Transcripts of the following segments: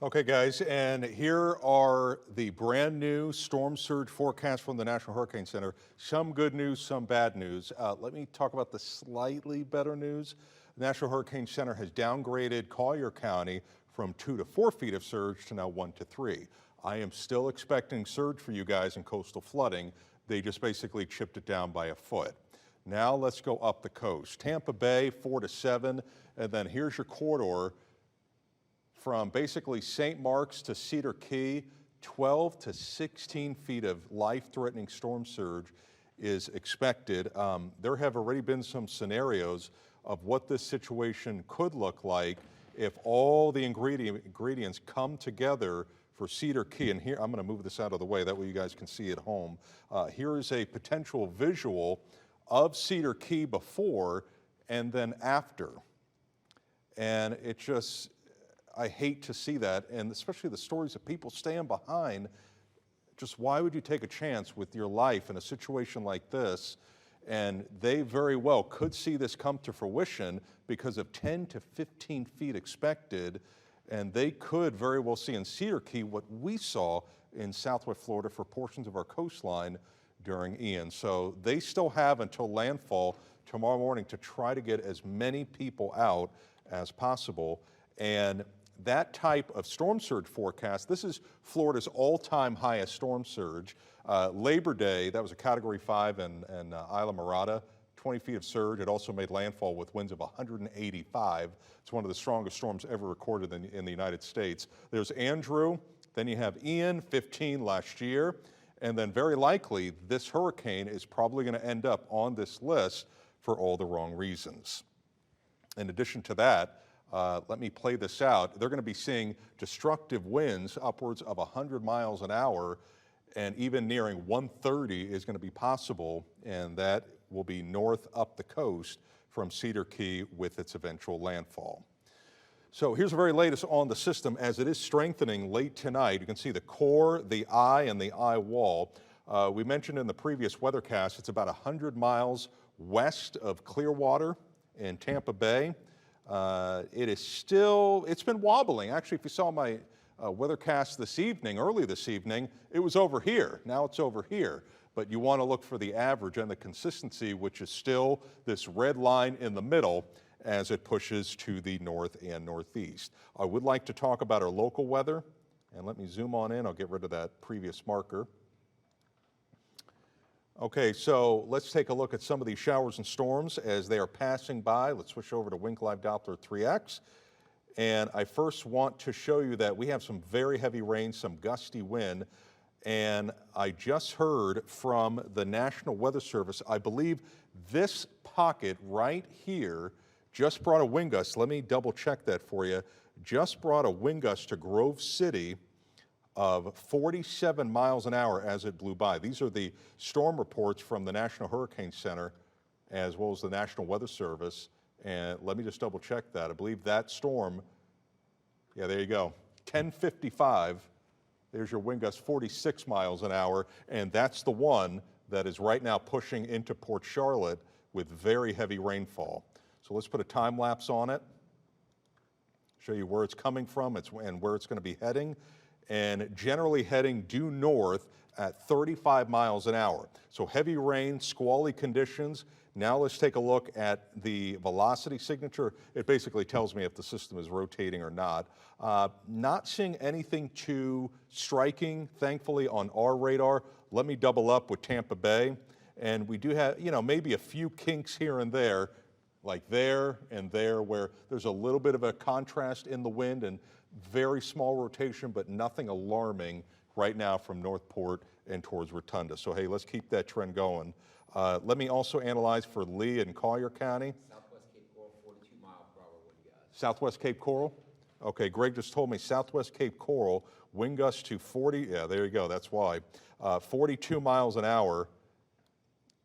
Okay, guys, and here are the brand new storm surge forecasts from the National Hurricane Center. Some good news, some bad news. Let me talk about the slightly better news. The National Hurricane Center has downgraded Collier County from 2 to 4 feet of surge to now 1 to 3. I am still expecting surge for you guys in coastal flooding. They just basically chipped it down by a foot. Now let's go up the coast. Tampa Bay, 4 to 7, and then here's your corridor from basically St. Mark's to Cedar Key. 12 to 16 feet of life-threatening storm surge is expected. There have already been some scenarios of what this situation could look like if all the ingredients come together for Cedar Key. And here, I'm going to move this out of the way, that way you guys can see at home. Here is a potential visual of Cedar Key before and then after. And it just, I hate to see that, and especially the stories of people staying behind. Just why would you take a chance with your life in a situation like this? And they very well could see this come to fruition because of 10 to 15 feet expected, and they could very well see in Cedar Key what we saw in Southwest Florida for portions of our coastline during Ian. So they still have until landfall tomorrow morning to try to get as many people out as possible. And that type of storm surge forecast, this is Florida's all-time highest storm surge. Labor Day, that was a Category 5 in Isla Mirada, 20 feet of surge. It also made landfall with winds of 185. It's one of the strongest storms ever recorded in the United States. There's Andrew, then you have Ian, 15 last year, and then very likely this hurricane is probably going to end up on this list for all the wrong reasons. In addition to that, let me play this out. They're going to be seeing destructive winds upwards of 100 miles an hour, and even nearing 130 is going to be possible, and that will be north up the coast from Cedar Key with its eventual landfall. So here's the very latest on the system as it is strengthening late tonight. You can see the core, the eye, and the eye wall. We mentioned in the previous weathercast it's about 100 miles west of Clearwater in Tampa Bay. It's been wobbling. Actually, if you saw my weathercast this evening, early this evening, it was over here. Now it's over here. But you want to look for the average and the consistency, which is still this red line in the middle as it pushes to the north and northeast. I would like to talk about our local weather, and let me zoom on in. I'll get rid of that previous marker. Okay, so let's take a look at some of these showers and storms as they are passing by. Let's switch over to Wink Live Doppler 3X. And I first want to show you that we have some very heavy rain, some gusty wind. And I just heard from the National Weather Service, I believe this pocket right here just brought a wind gust. Let me double check that for you. Just brought a wind gust to Grove City of 47 miles an hour as it blew by. These are the storm reports from the National Hurricane Center as well as the National Weather Service. And let me just double check that. I believe that storm, yeah, there you go, 10:55. There's your wind gust, 46 miles an hour. And that's the one that is right now pushing into Port Charlotte with very heavy rainfall. So let's put a time lapse on it, show you where it's coming from and where it's going to be heading. And generally heading due north at 35 miles an hour. So heavy rain, squally conditions. Now let's take a look at the velocity signature. It basically tells me if the system is rotating or not. Not seeing anything too striking, thankfully, on our radar. Let me double up with Tampa Bay. And we do have, maybe a few kinks here and there, like there and there, where there's a little bit of a contrast in the wind and very small rotation, but nothing alarming right now from Northport and towards Rotunda. So, hey, let's keep that trend going. Let me also analyze for Lee and Collier County. Southwest Cape Coral, 42 mile per hour wind gusts. Southwest Cape Coral? Okay, Greg just told me Southwest Cape Coral, wind gusts to 40, yeah, there you go, that's why. 42 miles an hour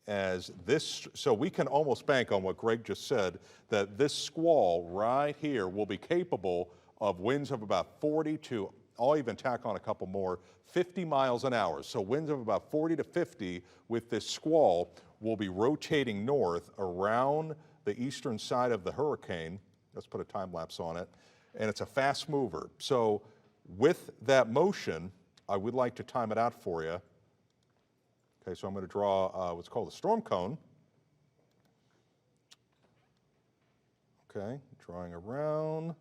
as this, so we can almost bank on what Greg just said, that this squall right here will be capable of winds of about 40 to, I'll even tack on a couple more, 50 miles an hour. So winds of about 40 to 50 with this squall will be rotating north around the eastern side of the hurricane. Let's put a time lapse on it. And it's a fast mover. So With that motion, I would like to time it out for you. Okay, so I'm going to draw what's called a storm cone. Okay, drawing around.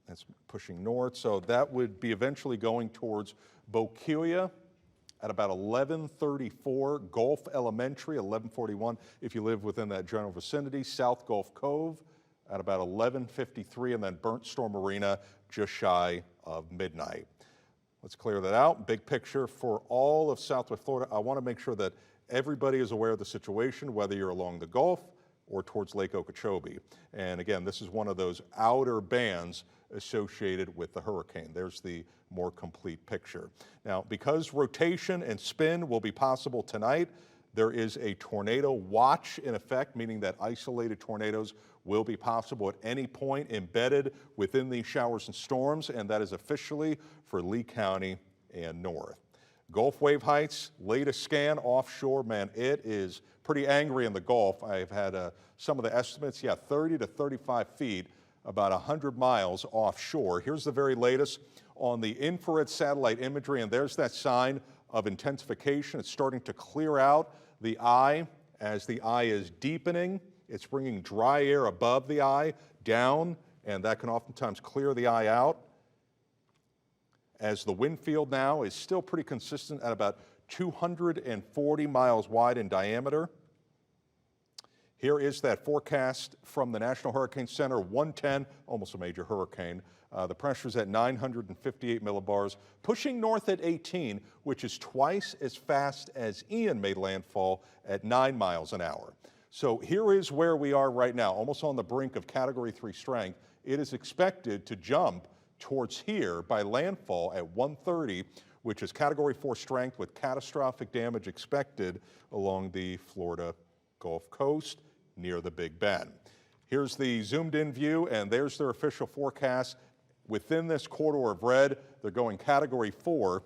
That's pushing north. So that would be eventually going towards Boquilla at about 11:34, Gulf Elementary, 11:41 if you live within that general vicinity, South Gulf Cove at about 11:53, and then Burnt Storm Arena just shy of midnight. Let's clear that out. Big picture for all of Southwest Florida. I want to make sure that everybody is aware of the situation, whether you're along the Gulf or towards Lake Okeechobee. And again, this is one of those outer bands associated with the hurricane. There's the more complete picture. Now, because rotation and spin will be possible tonight, there is a tornado watch in effect, meaning that isolated tornadoes will be possible at any point embedded within these showers and storms, and that is officially for Lee County and north. Gulf wave heights, latest scan offshore, man, it is pretty angry in the Gulf. I've had some of the estimates, 30 to 35 feet, about 100 miles offshore. Here's the very latest on the infrared satellite imagery, and there's that sign of intensification. It's starting to clear out the eye. As the eye is deepening, it's bringing dry air above the eye down, and that can oftentimes clear the eye out. As the wind field now is still pretty consistent at about 240 miles wide in diameter. Here is that forecast from the National Hurricane Center, 110, almost a major hurricane. The pressure's at 958 millibars, pushing north at 18, which is twice as fast as Ian made landfall at 9 miles an hour. So here is where we are right now, almost on the brink of Category 3 strength. It is expected to jump towards here by landfall at 1:30, which is Category 4 strength with catastrophic damage expected along the Florida Gulf Coast near the Big Bend. Here's the zoomed in view, and there's their official forecast. Within this corridor of red, they're going Category 4,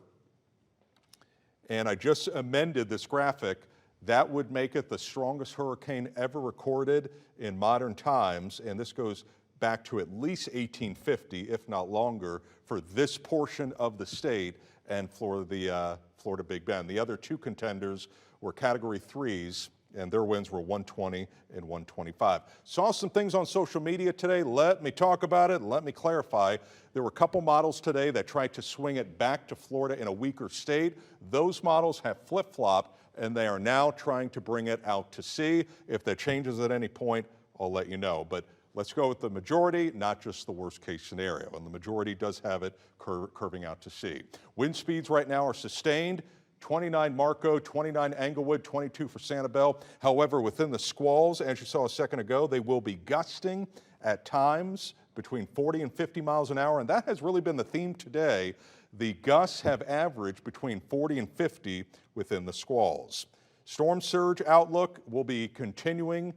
and I just amended this graphic. That would make it the strongest hurricane ever recorded in modern times, and this goes back to at least 1850, if not longer, for this portion of the state and for the Florida Big Bend. The other two contenders were Category 3s, and their winds were 120 and 125. Saw some things on social media today. Let me talk about it. Let me clarify. There were a couple models today that tried to swing it back to Florida in a weaker state. Those models have flip-flopped, and they are now trying to bring it out to sea. If that changes at any point, I'll let you know. But let's go with the majority, not just the worst-case scenario. And the majority does have it curving out to sea. Wind speeds right now are sustained. 29 Marco, 29 Englewood, 22 for Sanibel. However, within the squalls, as you saw a second ago, they will be gusting at times between 40 and 50 miles an hour, and that has really been the theme today. The gusts have averaged between 40 and 50 within the squalls. Storm surge outlook will be continuing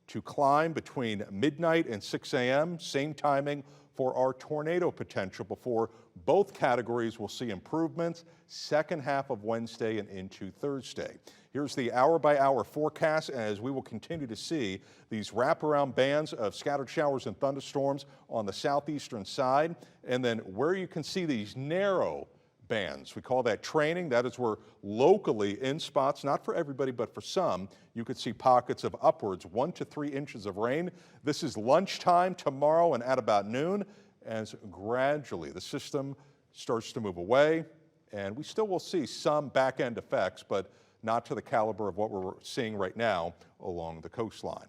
to climb between midnight and 6 a.m., same timing for our tornado potential before both categories will see improvements second half of Wednesday and into Thursday. Here's the hour-by-hour forecast as we will continue to see these wraparound bands of scattered showers and thunderstorms on the southeastern side, and then where you can see these narrow bands. We call that training. That is where locally in spots, not for everybody, but for some, you could see pockets of upwards 1 to 3 inches of rain. This is lunchtime tomorrow and at about noon, as gradually the system starts to move away, and we still will see some back-end effects, but not to the caliber of what we're seeing right now along the coastline.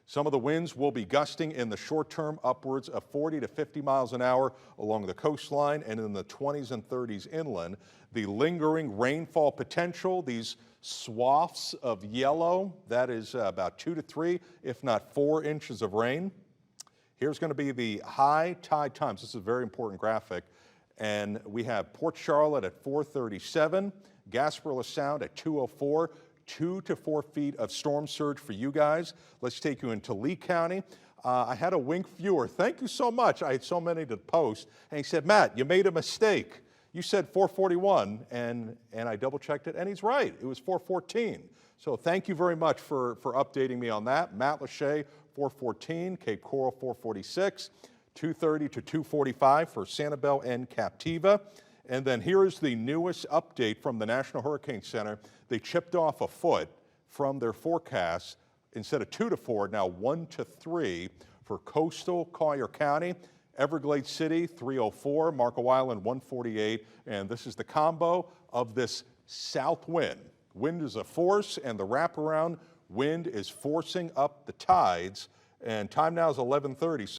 Some of the winds will be gusting in the short term upwards of 40 to 50 miles an hour along the coastline and in the 20s and 30s inland. The lingering rainfall potential, these swaths of yellow, that is about 2 to 3, if not 4 inches of rain. Here's going to be the high tide times. This is a very important graphic. And we have Port Charlotte at 4:37, Gasparilla Sound at 2:04. 2 to 4 feet of storm surge for you guys. Let's take you into Lee County. I had a Wink viewer. Thank you so much. I had so many to post. And he said, Matt, you made a mistake. You said 441, and I double-checked it, and he's right. It was 414. So thank you very much for updating me on that. Matt Lachey, 414, Cape Coral, 446. 230 to 245 for Sanibel and Captiva. And then here is the newest update from the National Hurricane Center. They chipped off a foot from their forecast. Instead of 2 to 4, now 1 to 3 for coastal Collier County. Everglades City, 304, Marco Island, 148. And this is the combo of this south wind. Wind is a force, and the wraparound wind is forcing up the tides. And time now is 11:30.